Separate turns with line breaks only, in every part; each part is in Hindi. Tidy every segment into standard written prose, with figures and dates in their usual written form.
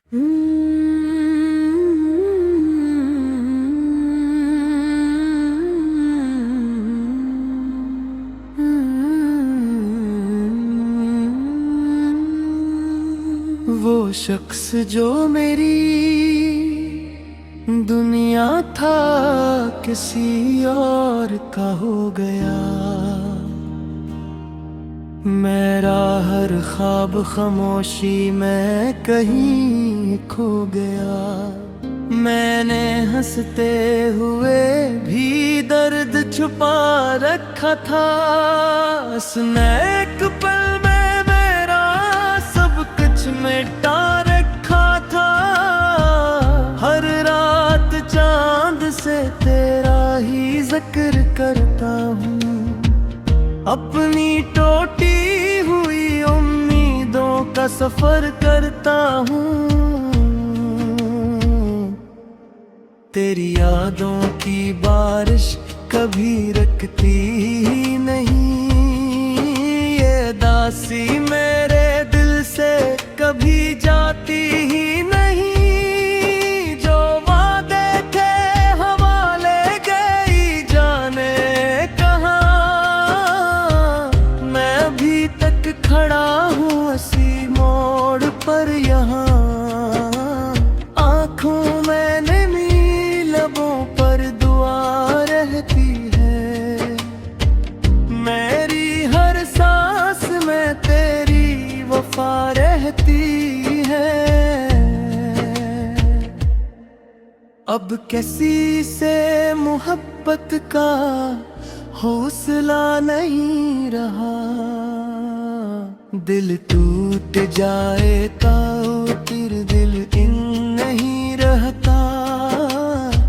वो शख्स जो मेरी दुनिया था किसी और का हो गया। मेरा हर ख्वाब खामोशी में कहीं खो गया। मैंने हंसते हुए भी दर्द छुपा रखा था। उसने एक पल में मेरा सब कुछ मिटा रखा था। हर रात चांद से तेरा ही जिक्र करता हूँ। अपनी टूटी हुई उम्मीदों का सफर करता हूँ। तेरी यादों की बारिश कभी रुकती ही नहीं। ये दासी मेरे दिल से कभी जाती ही नहीं। जो वादे थे हवाले गई जाने कहाँ। मैं अभी तक खड़ा हूँ इसी मोड़ पर यहाँ। आँखों में नमी लबों पर दुआ रहती है। मेरी हर सांस में तेरी वफा रहती है। अब किसी से मोहब्बत का हौसला नहीं रहा। दिल टूट जाए तो फिर दिल इन नहीं रहता।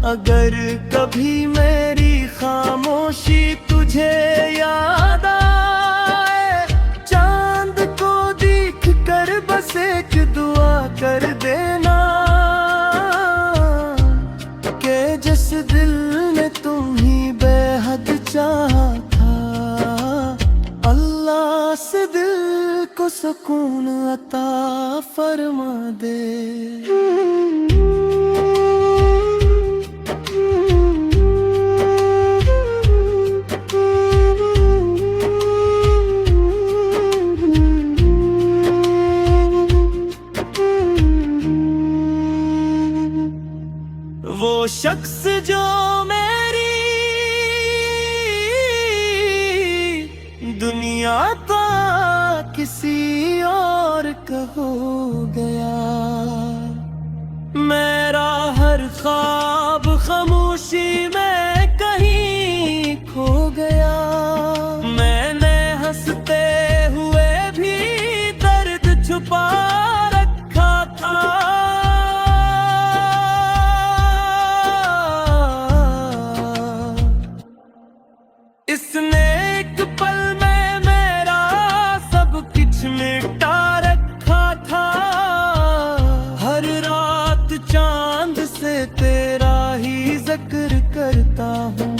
अगर कभी मेरी खामोशी तुझे याद आए, चांद को देख कर बस एक दुआ कर देना कि जिस दिल ने तुम ही बेहद चाहा था। अल्लाह से दिल को सुकून अता फरमा दे। वो शख्स जो मेरी दुनिया था किसी और का हो गया। मेरा हर ख्वाब खामोशी में कहीं खो गया। मैंने हंसते हुए भी दर्द छुपा रखा था। इसने एक पल में मेरा सब कुछ मिटा रखा था। हर रात चांद से तेरा ही जिक्र करता हूँ।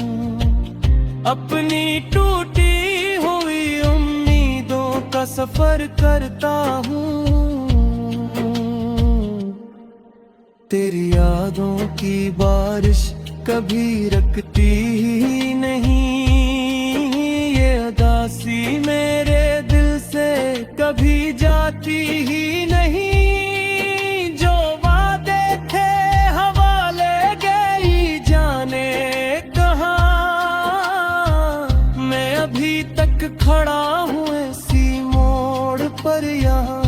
अपनी टूटी हुई उम्मीदों का सफर करता हूँ। तेरी यादों की बारिश कभी रुकती ही नहीं। दासी मेरे दिल से कभी जाती ही नहीं। जो वादे थे हवाले गई जाने कहाँ। मैं अभी तक खड़ा हूँ इसी मोड़ पर यहाँ।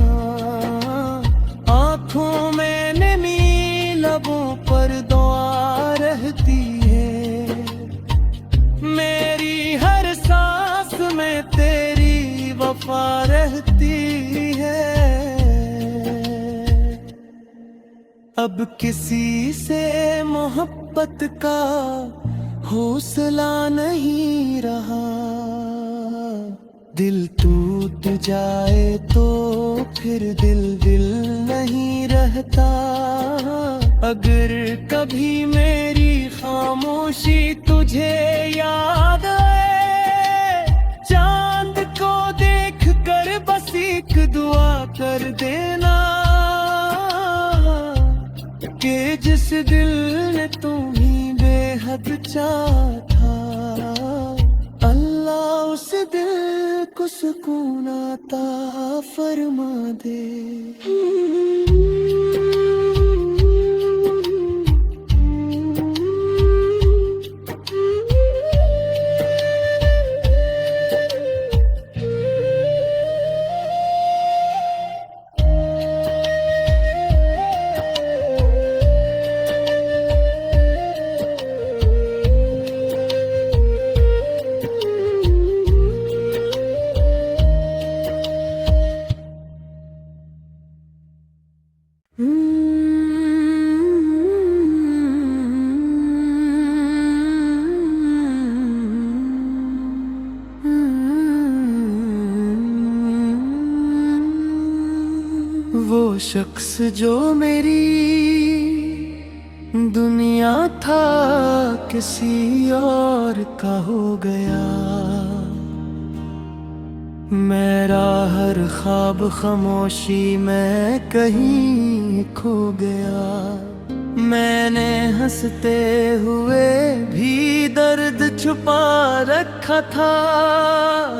आँखों में नमी लबों पर दुआ रहती है। मेरी हर सांस में तेरी वफा रहती है। अब किसी से मोहब्बत का हौसला नहीं रहा। दिल टूट जाए तो फिर दिल नहीं रहता। अगर कभी मेरी खामोशी तुझे याद आए, चांद को देख कर बस एक दुआ कर देना कि जिस दिल ने तुम्हें बेहद चाहा था, अल्लाह उस दिल को सुकून अता फरमा दे। वो शख्स जो मेरी दुनिया था किसी और का हो गया, मेरा हर ख्वाब खामोशी में कहीं खो गया। मैंने हंसते हुए भी दर्द छुपा रखा था,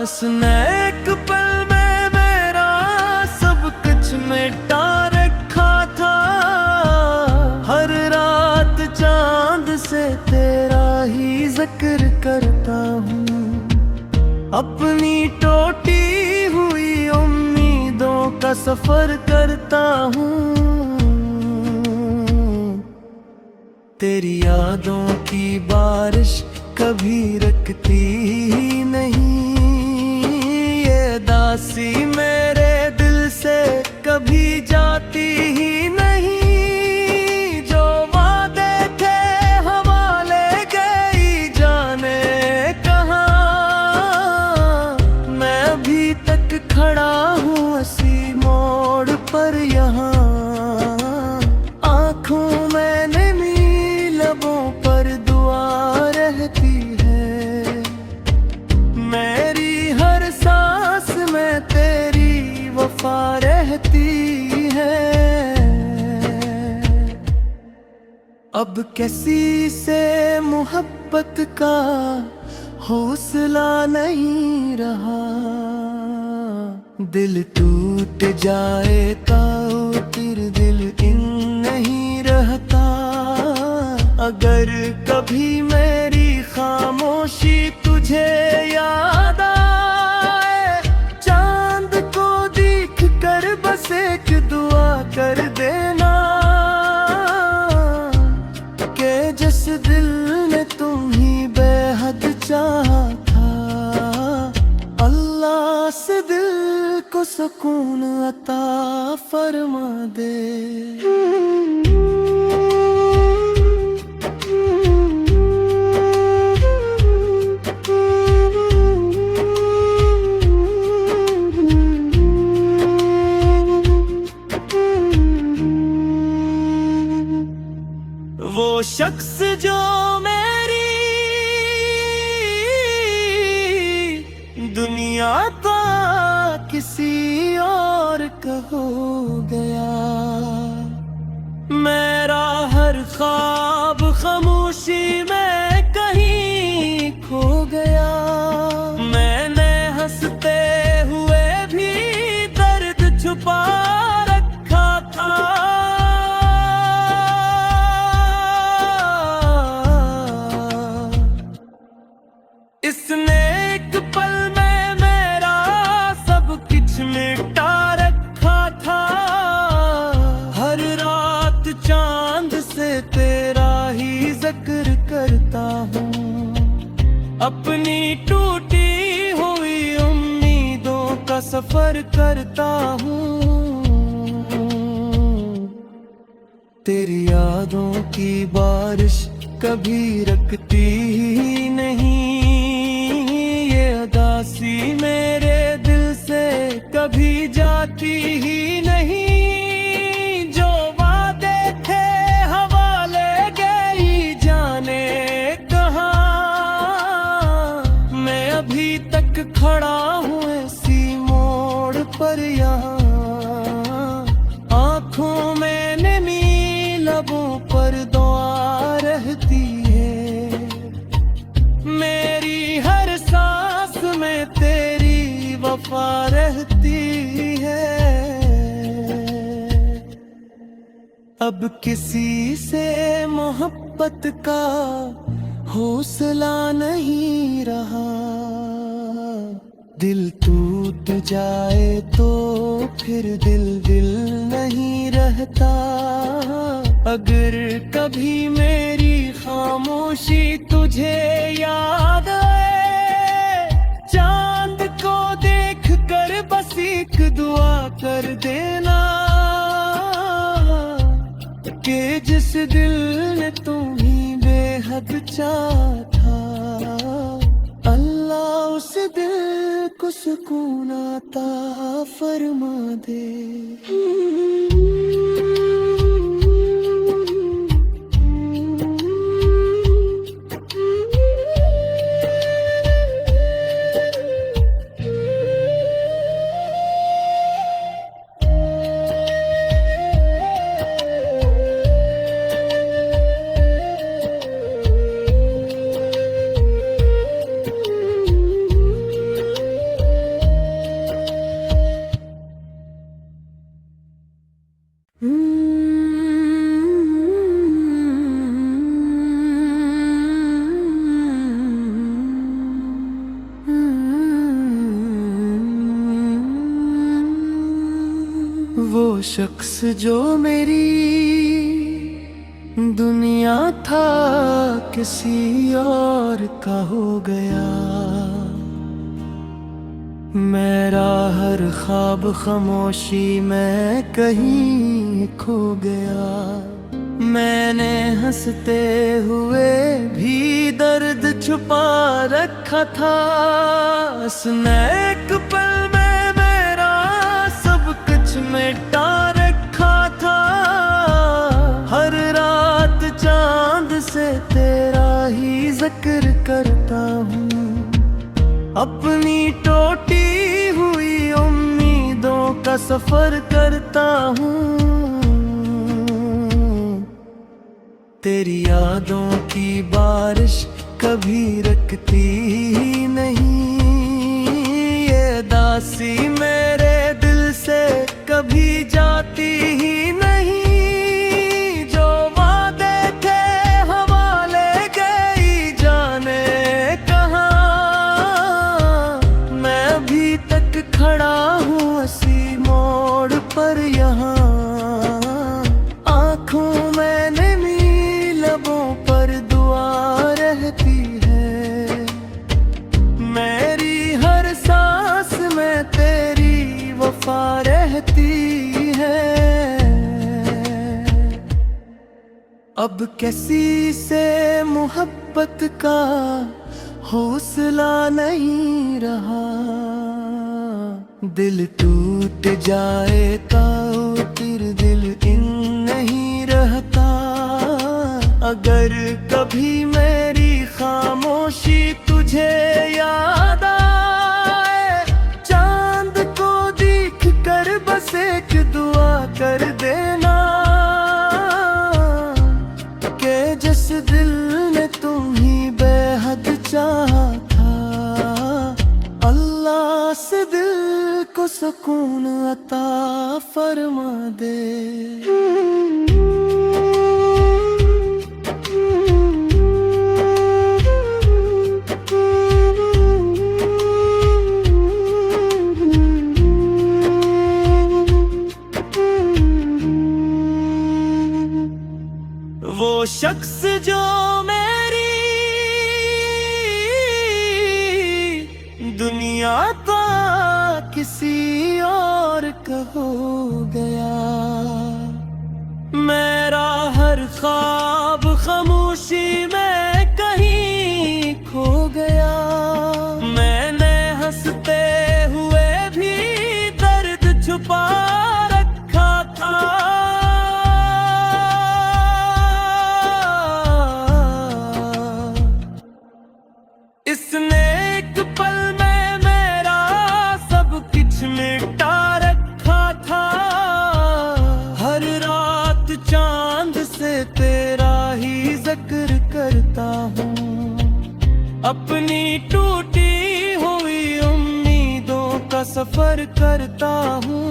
उसने एक पल में मेरा सब कुछ मिटा रखा था। हर रात चांद से तेरा ही जिक्र करता हूँ, अपनी टूटी हुई उम्मीदों का सफर करता हूँ। तेरी यादों की बारिश कभी रुकती ही नहीं, ये दासी मेरे दिल से कभी जाती ही नहीं। जो वादे थे हवाले गई जाने कहाँ, मैं अभी तक खड़ा हूँ इसी मोड़ पर यहाँ। आँखों में नमी, लबों पर दुआ रहती है, मेरी हर सांस में तेरी वफा रहती है। अब किसी से मोहब्बत का हौसला नहीं रहा, दिल टूट जाए तो तेरे दिल इन नहीं रहता। अगर कभी मेरी खामोशी तुझे याद आए, चांद को देख कर बस एक दुआ कर देना, कि जिस दिल ने तुम्हें बेहद चाहा था, अल्लाह से दिल को सुकून अता फरमा दे। वो शख्स जो मेरी दुनिया का किसी और का हो गया, मेरा हर ख्वाब खामोशी में कहीं खो गया। मैंने हंसते हुए भी दर्द छुपा रखा था, इसने एक पल में मेरा सब कुछ मिटा रखा था। हर रात चांद से तेरा ही जिक्र करता हूँ, अपनी टूटी हुई उम्मीदों का सफर करता हूँ। तेरी यादों की बारिश कभी रुकती ही नहीं, दासी मेरे दिल से कभी जाती ही नहीं। जो वादे थे हवाले गई जाने कहाँ, मैं अभी तक खड़ा हूँ इसी मोड़ पर यहाँ। आँखों में नमी, लबों पर दुआ रहती है। मेरी हर सांस में तेरी वफा रहती है। अब किसी से मोहब्बत का हौसला नहीं रहा। दिल टूट जाए तो फिर दिल दिल नहीं रहता। अगर कभी मेरी खामोशी तुझे याद आए, चांद को देख कर बस एक दुआ कर देना कि जिस दिल ने तुम्हें बेहद चाहा था, अल्लाह उस दिल को सुकून अता फरमा दे। वो शख्स जो मेरी दुनिया था किसी और का हो गया। मेरा हर ख्वाब खामोशी में कहीं खो गया। मैंने हंसते हुए भी दर्द छुपा रखा था। उसने एक पल में मेरा सब कुछ मिटा रखा था। हर रात चांद से तेरा ही जिक्र करता हूँ। अपनी टूटी हुई उम्मीदों का सफर करता हूँ। तेरी यादों की बारिश कभी रुकती ही नहीं। ये दासी मेरे दिल से कभी जाती ही नहीं। जो वादे थे हवाले गई जाने कहाँ। मैं अभी तक खड़ा हूँ उसी मोड़ पर यहाँ। आँखों में नमी लबों पर दुआ रहती है। मेरी हर सांस में तेरी वफा रहती है। अब किसी से मोहब्बत का हौसला नहीं रहा। दिल टूट जाए तो फिर दिल इन नहीं रहता। अगर कभी मेरी खामोशी तुझे याद आए, चांद को देख कर बस एक दुआ कर देना कि जिस दिल ने तुम्हें बेहद चाहा था, अल्लाह से दिल को सुकून अता फरमा दे। वो शख्स जो मेरी दुनिया का किसी और का हो गया। मेरा हर ख्वाब खामोशी में कहीं खो गया। मैंने हंसते हुए भी दर्द छुपा रखा था। इसने एक पल में मेरा सब कुछ मिटा रखा था। हर रात चांद से तेरा ही जिक्र करता हूँ। अपनी टूटी हुई उम्मीदों का सफर करता हूँ।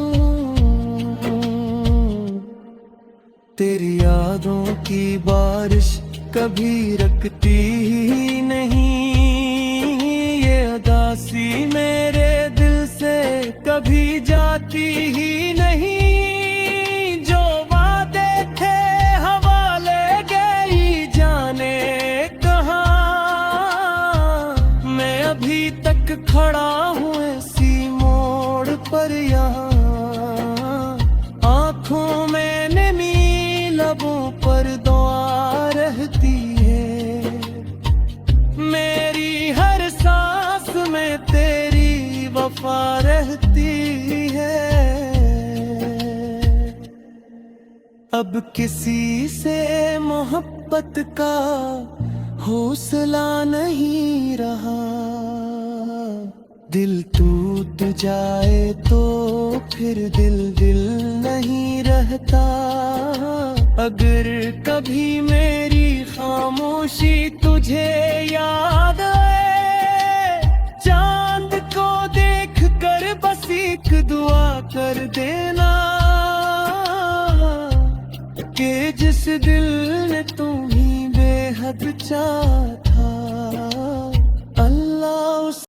तेरी यादों की बारिश कभी रुकती ही नहीं, ये उदासी मेरे दिल से कभी जाती ही नहीं। जो वादे थे हवा ले गई जाने कहाँ, मैं अभी तक खड़ा हूँ इसी मोड़ पर यहाँ। आँखों में नमी लबों पर दुआ रहती है, मेरी हर सांस में तेरी वफा रहती है। अब किसी से मोहब्बत का हौसला नहीं रहा, दिल टूट जाए तो फिर दिल दिल नहीं रहता। अगर कभी मेरी खामोशी तुझे याद आए, चांद को देख कर बस एक दुआ कर देना, कि जिस दिल ने तुम्हें बेहद चाहा